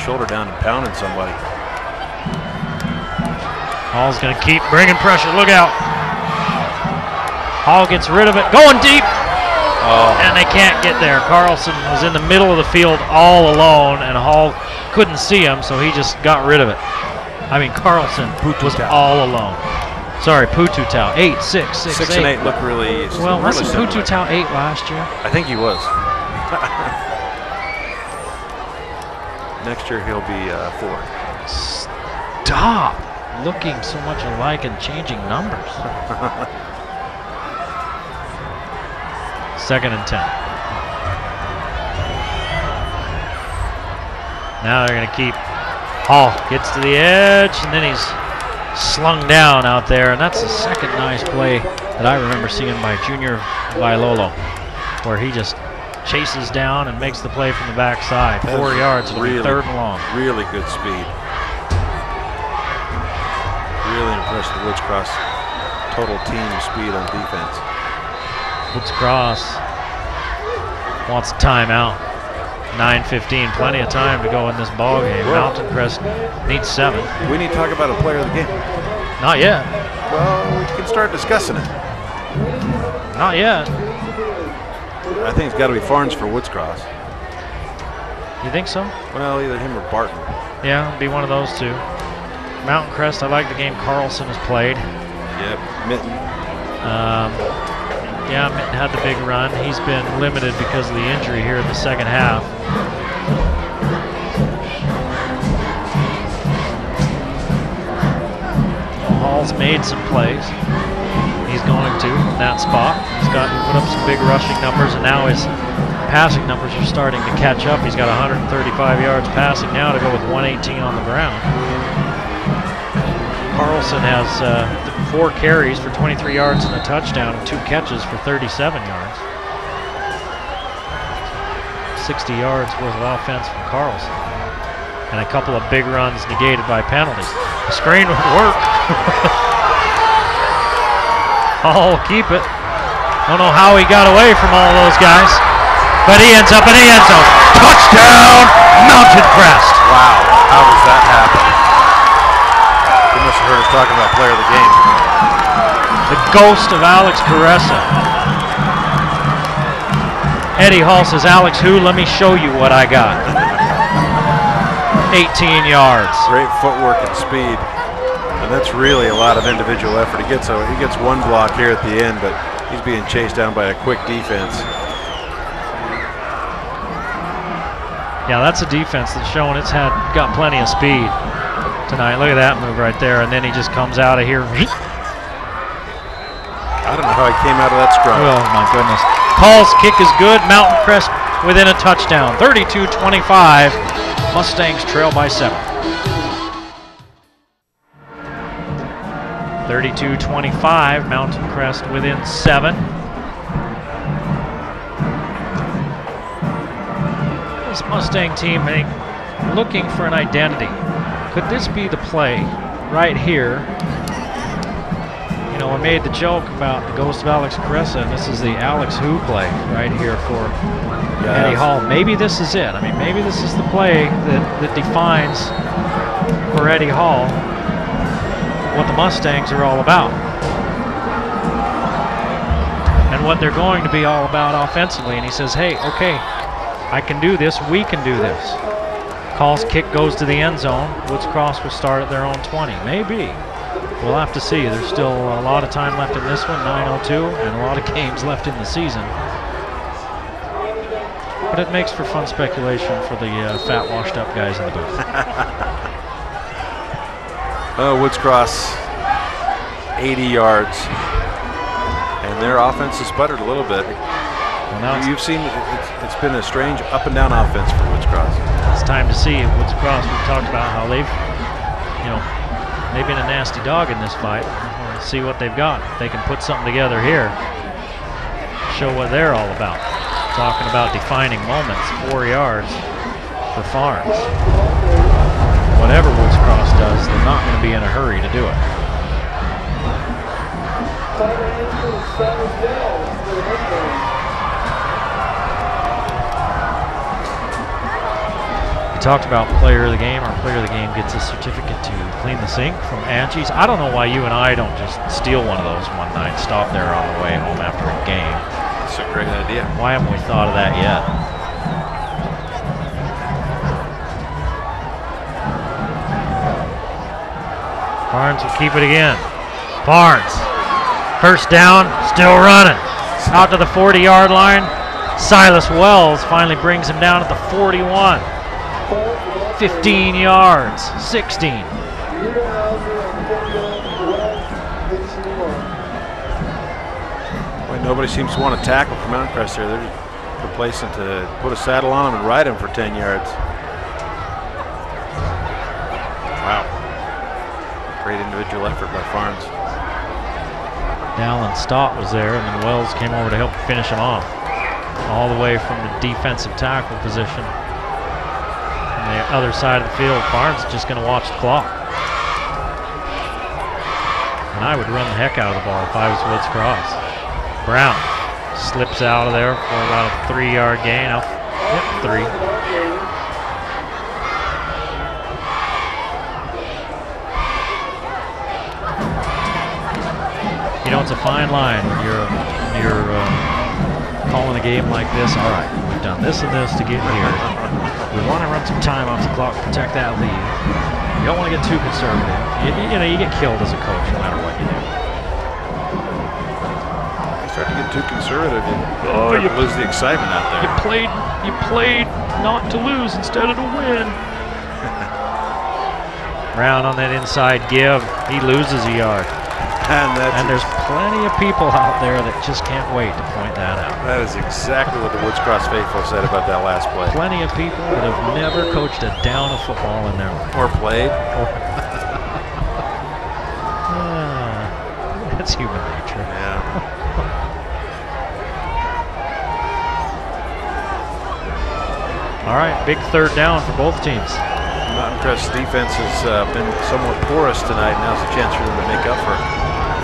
shoulder down and pounding somebody. Hall's going to keep bringing pressure. Look out. Hall gets rid of it. Going deep. Oh. And they can't get there. Carlson was in the middle of the field all alone, and Hall couldn't see him, so he just got rid of it. I mean, Carlson was all alone. Sorry, Pututau. 8, 6, 6, 6 and 8 look really. Well, wasn't Pututau 8 last year? I think he was. Next year he'll be 4. Stop looking so much alike and changing numbers. 2nd and 10. Now they're going to keep. Hall gets to the edge, and then he's slung down out there, and that's the second nice play that I remember seeing by Junior Vailolo, where he just chases down and makes the play from the backside. 4 yards, really, 3rd and long. Really good speed. Really impressed with Woods Cross. Total team speed on defense. Woods Cross wants a timeout. 9:15, plenty of time to go in this ball game. Mountain Crest needs 7. We need to talk about a player of the game. Not yet. Well, we can start discussing it. Not yet. I think it's got to be Farnes for Woods Cross. You think so? Well, either him or Barton. Yeah, it'll be one of those two. Mountain Crest, I like the game Carlson has played. Yep, Mitten. Yeah, Mitten had the big run. He's been limited because of the injury here in the second half. Hall's made some plays. He's going to in that spot. He's got to put up some big rushing numbers, and now his passing numbers are starting to catch up. He's got 135 yards passing now to go with 118 on the ground. Carlson has 4 carries for 23 yards and a touchdown, and 2 catches for 37 yards. 60 yards worth of offense from Carlson. And a couple of big runs negated by penalties. The screen would work. Hall will keep it. Don't know how he got away from all those guys, but he ends up in the end zone. Touchdown, Mountain Crest. Wow, how does that happen? You must have heard us talking about player of the game. The ghost of Alex Caressa. Eddie Hall says, Alex who? Let me show you what I got. 18 yards. Great footwork and speed. And that's really a lot of individual effort. He gets one block here at the end, but he's being chased down by a quick defense. Yeah, that's a defense that's showing it's got plenty of speed tonight. Look at that move right there, and then he just comes out of here. I don't know how he came out of that scrum. Oh my goodness. Call's kick is good. Mountain Crest within a touchdown. 32-25. Mustangs trail by 7. 32-25. Mountain Crest within 7. This Mustang team looking for an identity. Could this be the play right here? You know, I made the joke about the ghost of Alex Caressa, and this is the Alex Who play right here for Eddie Hall. Maybe this is it. I mean, maybe this is the play that defines for Eddie Hall what the Mustangs are all about. And what they're going to be all about offensively. And he says, hey, okay, I can do this. We can do this. Call's kick goes to the end zone. Woods Cross will start at their own 20. Maybe. We'll have to see. There's still a lot of time left in this one, 9:02, and a lot of games left in the season. But it makes for fun speculation for the fat, washed-up guys in the booth. Woods Cross, 80 yards, and their offense has sputtered a little bit. Well, now you've seen it's been a strange up-and-down offense for Woods Cross. It's time to see Woods Cross. We've talked about how they've been a nasty dog in this fight. We'll see what they've got. If they can put something together here, show what they're all about. Talking about defining moments, 4 yards for Farnes. Whatever Woods Cross does, they're not going to be in a hurry to do it. talked about player of the game. Our player of the game gets a certificate to clean the sink from Angie's. I don't know why you and I don't just steal one of those one night, stop there on the way home after a game. That's a great idea. Why haven't we thought of that yet? Barnes will keep it again. Barnes, first down, still running. Out to the 40-yard line. Silas Wells finally brings him down at the 41. 15 yards, 16. Boy, nobody seems to want to tackle from Mount Crest here. They're just complacent to put a saddle on him and ride him for 10 yards. Wow. Great individual effort by Farnes. Dallin Stott was there, and then Wells came over to help finish him off. All the way from the defensive tackle position. On the other side of the field, Barnes is just going to watch the clock. And I would run the heck out of the ball if I was Woods Cross. Brown slips out of there for about a 3-yard gain. Yep, 3. You know, it's a fine line when you're calling a game like this. All right, we've done this and this to get here. We want to run some time off the clock, protect that lead. You don't want to get too conservative. You know, you get killed as a coach no matter what you do. You start to get too conservative, you lose the excitement out there. You played not to lose instead of to win. Brown on that inside give. He loses a yard. And there's plenty of people out there that just can't wait to point that out. That is exactly what the Woods Cross faithful said about that last play. Plenty of people that have never coached a down of football in their life. Or played. That's human nature. Yeah. All right, big third down for both teams. Mountain Crest's defense has been somewhat porous tonight. Now's a chance for them to make up for a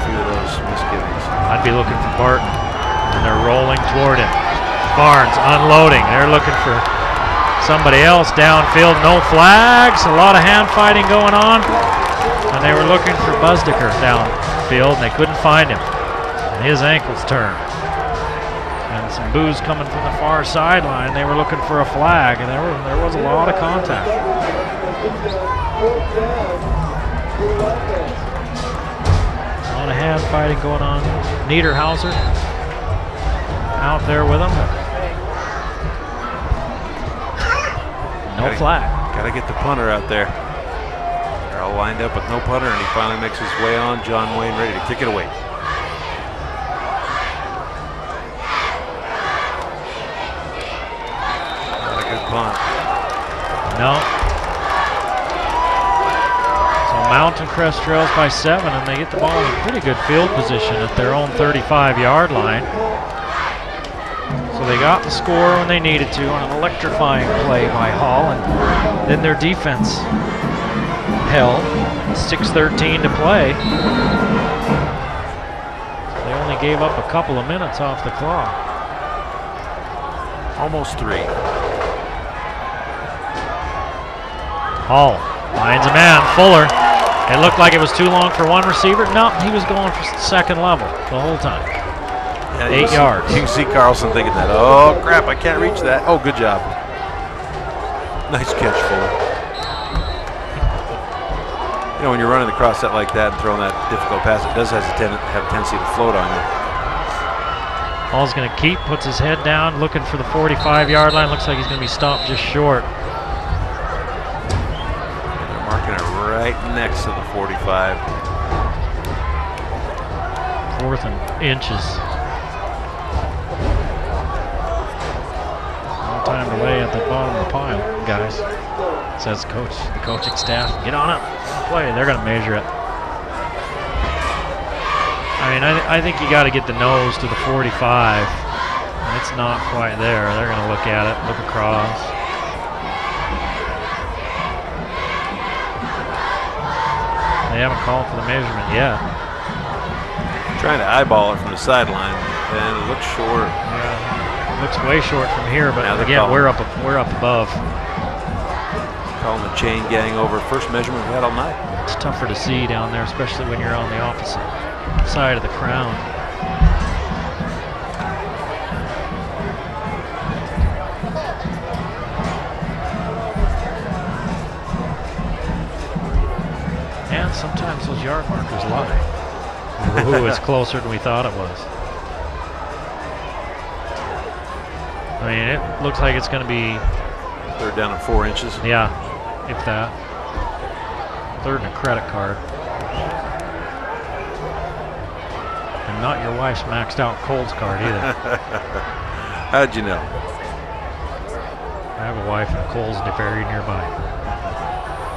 few of those misgivings. I'd be looking for Barton, and they're rolling toward him. Barnes unloading. They're looking for somebody else downfield. No flags. A lot of hand fighting going on. And they were looking for Buzdiker downfield, and they couldn't find him. And his ankle's turned. And some boos coming from the far sideline. They were looking for a flag, and there was a lot of contact. A lot of hand fighting going on. Niederhauser out there with him. No flag. Got to get the punter out there. They're all lined up with no punter, and he finally makes his way on. John Wayne ready to kick it away. Not a good punt. No. Mountain Crest trails by 7, and they get the ball in pretty good field position at their own 35-yard line. So they got the score when they needed to on an electrifying play by Hall, and then their defense held. 6:13 to play. They only gave up a couple of minutes off the clock. Almost 3. Hall finds a man, Fuller. It looked like it was too long for one receiver. No, he was going for second level the whole time. Yeah, 8 yards. You can see Carlson thinking that, oh crap, I can't reach that. Oh, good job. Nice catch, Fuller. You know, when you're running across that like that and throwing that difficult pass, it does have a tendency to float on you. Hall's going to keep, puts his head down, looking for the 45-yard line. Looks like he's going to be stopped just short. Marking it right next to the 45. 4th and inches. No time to lay at the bottom of the pile, guys. Says coach, the coaching staff. Get on up, play. They're going to measure it. I mean, I think you got to get the nose to the 45. And it's not quite there. They're going to look at it, look across. They haven't called for the measurement yet. Trying to eyeball it from the sideline, and it looks short. Yeah, it looks way short from here, but again, we're up above. Calling the chain gang over. First measurement we had all night. It's tougher to see down there, especially when you're on the opposite side of the crown. And sometimes those yard markers lie. Ooh, it's closer than we thought it was. I mean, it looks like it's going to be... Third down and 4 inches. Yeah, if that. Third and a credit card. And not your wife's maxed out Coles card either. How'd you know? I have a wife and Coles very nearby.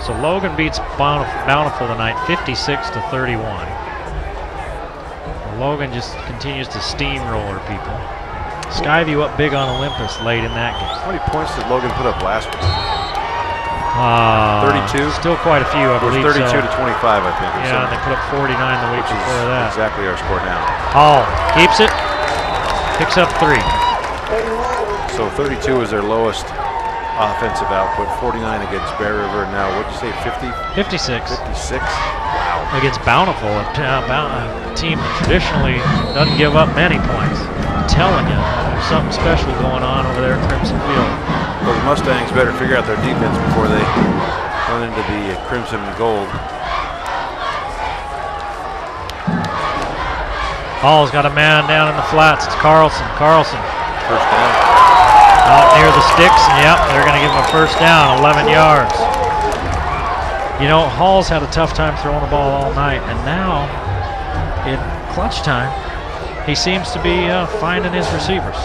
So Logan beats Bountiful tonight, 56-31. Logan just continues to steamroller people. Skyview up big on Olympus late in that game. How many points did Logan put up last week? 32? Still quite a few, I believe. 32 to 25, I think. Yeah, and they put up 49 the week before that. Exactly our score now. Hall keeps it, picks up 3. So 32 is their lowest offensive output, 49 against Bear River. Now, what'd you say, 50? 56. 56? Wow. Against Bountiful, a team that traditionally doesn't give up many points. I'm telling you, there's something special going on over there at Crimson Field. Well, the Mustangs better figure out their defense before they run into the crimson and gold. Hall's got a man down in the flats. It's Carlson. First down. Out near the sticks, and yep, they're going to give him a first down, 11 yards. You know, Hall's had a tough time throwing the ball all night, and now, in clutch time, he seems to be finding his receivers.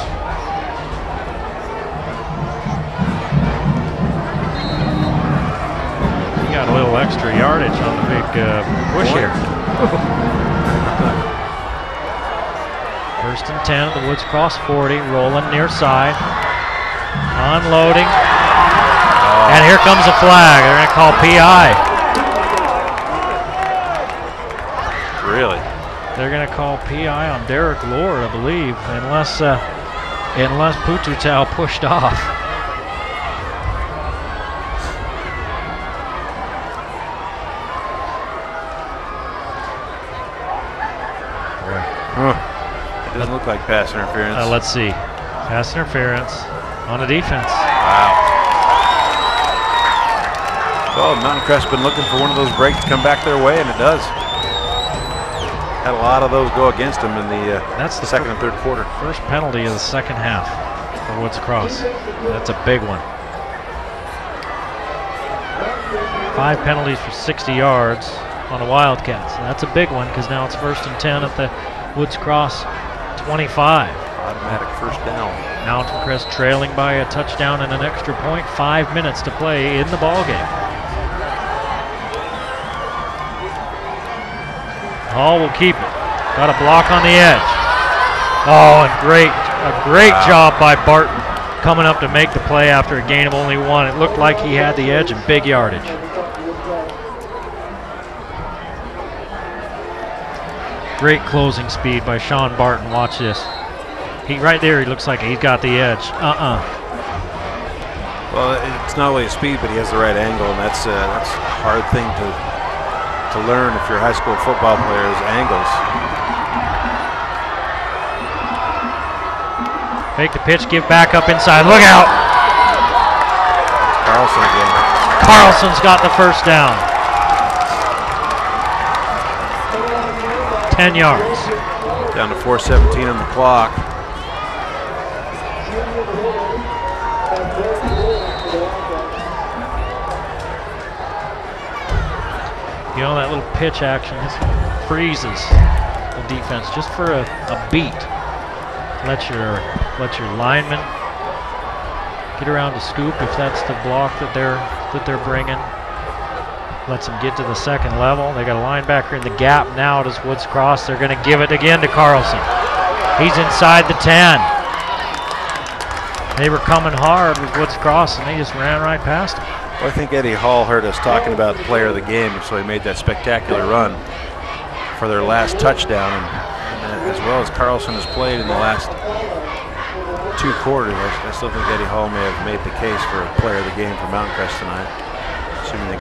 He got a little extra yardage on the big push here. First and 10 at the Woods Cross 40, rolling near side. Unloading. And here comes a flag. They're going to call PI. Really? They're going to call PI on Derek Lord, I believe, unless Pututau pushed off. It doesn't look like pass interference. Let's see. Pass interference on the defense. Wow. Well, Mountain Crest been looking for one of those breaks to come back their way, and it does. Had a lot of those go against them in the second and third quarter. First penalty of the second half for Woods Cross. That's a big one. 5 penalties for 60 yards on the Wildcats. That's a big one because now it's first and 10 at the Woods Cross 25. Automatic first down. Mountain Crest trailing by a touchdown and an extra point. 5 minutes to play in the ballgame. Hall will keep it. Got a block on the edge. Oh, and a great job by Barton coming up to make the play after a gain of only 1. It looked like he had the edge and big yardage. Great closing speed by Sean Barton. Watch this. Right there, he looks like he's got the edge. Well, it's not only his speed, but he has the right angle, and that's a hard thing to learn if you're a high school football player, is angles. Fake the pitch, give back up inside. Look out! Carlson again. Carlson's got the first down. 10 yards. Down to 4:17 on the clock. You know, that little pitch action freezes the defense just for a beat. Let your linemen get around to scoop if that's the block that they're bringing. Lets them get to the second level. They got a linebacker in the gap now. Does Woods Cross? They're going to give it again to Carlson. He's inside the 10. They were coming hard with Woods Cross, and they just ran right past him. Well, I think Eddie Hall heard us talking about the player of the game, so he made that spectacular run for their last touchdown. And as well as Carlson has played in the last 2 quarters, I still think Eddie Hall may have made the case for player of the game for Mountain Crest tonight. assuming they